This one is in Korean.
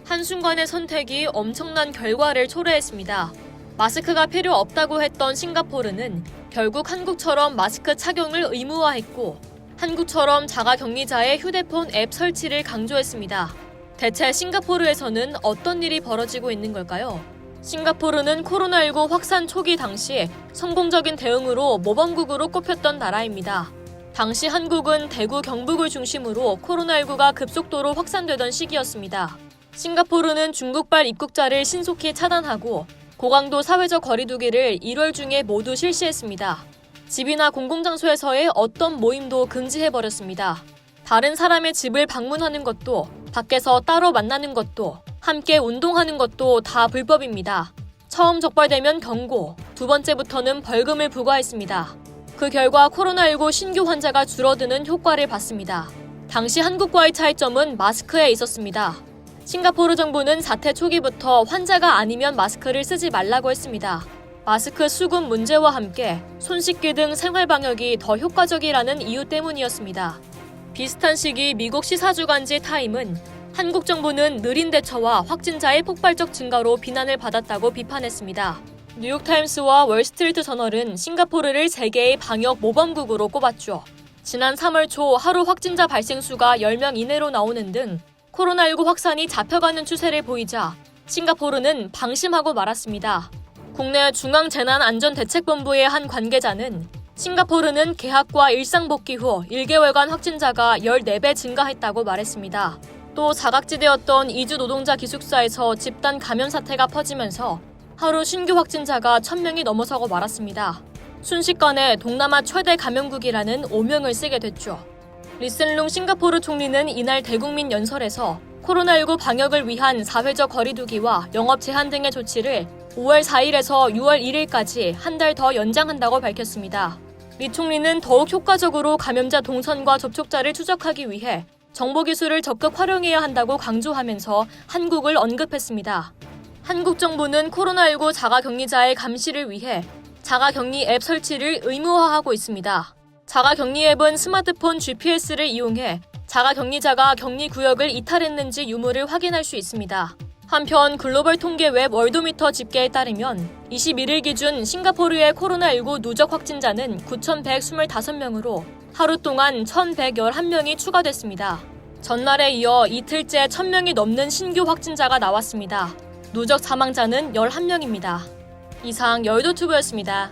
한순간의 선택이 엄청난 결과를 초래했습니다. 마스크가 필요 없다고 했던 싱가포르는 결국 한국처럼 마스크 착용을 의무화했고 한국처럼 자가격리자의 휴대폰 앱 설치를 강조했습니다. 대체 싱가포르에서는 어떤 일이 벌어지고 있는 걸까요? 싱가포르는 코로나19 확산 초기 당시 성공적인 대응으로 모범국으로 꼽혔던 나라입니다. 당시 한국은 대구 경북을 중심으로 코로나19가 급속도로 확산되던 시기였습니다. 싱가포르는 중국발 입국자를 신속히 차단하고 고강도 사회적 거리두기를 1월 중에 모두 실시했습니다. 집이나 공공장소에서의 어떤 모임도 금지해버렸습니다. 다른 사람의 집을 방문하는 것도, 밖에서 따로 만나는 것도, 함께 운동하는 것도 다 불법입니다. 처음 적발되면 경고, 두 번째부터는 벌금을 부과했습니다. 그 결과 코로나19 신규 환자가 줄어드는 효과를 봤습니다. 당시 한국과의 차이점은 마스크에 있었습니다. 싱가포르 정부는 사태 초기부터 환자가 아니면 마스크를 쓰지 말라고 했습니다. 마스크 수급 문제와 함께 손 씻기 등 생활 방역이 더 효과적이라는 이유 때문이었습니다. 비슷한 시기 미국 시사주간지 타임은 한국 정부는 느린 대처와 확진자의 폭발적 증가로 비난을 받았다고 비판했습니다. 뉴욕타임스와 월스트리트 저널은 싱가포르를 세계의 방역 모범국으로 꼽았죠. 지난 3월 초 하루 확진자 발생 수가 10명 이내로 나오는 등 코로나19 확산이 잡혀가는 추세를 보이자 싱가포르는 방심하고 말았습니다. 국내 중앙재난안전대책본부의 한 관계자는 싱가포르는 개학과 일상 복귀 후 1개월간 확진자가 14배 증가했다고 말했습니다. 또 사각지대였던 이주 노동자 기숙사에서 집단 감염 사태가 퍼지면서 하루 신규 확진자가 1,000명이 넘어서고 말았습니다. 순식간에 동남아 최대 감염국이라는 오명을 쓰게 됐죠. 리센룽 싱가포르 총리는 이날 대국민 연설에서 코로나19 방역을 위한 사회적 거리두기와 영업 제한 등의 조치를 5월 4일에서 6월 1일까지 한 달 더 연장한다고 밝혔습니다. 리 총리는 더욱 효과적으로 감염자 동선과 접촉자를 추적하기 위해 정보기술을 적극 활용해야 한다고 강조하면서 한국을 언급했습니다. 한국 정부는 코로나19 자가격리자의 감시를 위해 자가격리 앱 설치를 의무화하고 있습니다. 자가격리 앱은 스마트폰 GPS를 이용해 자가격리자가 격리구역을 이탈했는지 유무를 확인할 수 있습니다. 한편 글로벌 통계 웹 월도미터 집계에 따르면 21일 기준 싱가포르의 코로나19 누적 확진자는 9,125명으로 하루 동안 1,111명이 추가됐습니다. 전날에 이어 이틀째 1,000명이 넘는 신규 확진자가 나왔습니다. 누적 사망자는 11명입니다. 이상 여의도투브였습니다.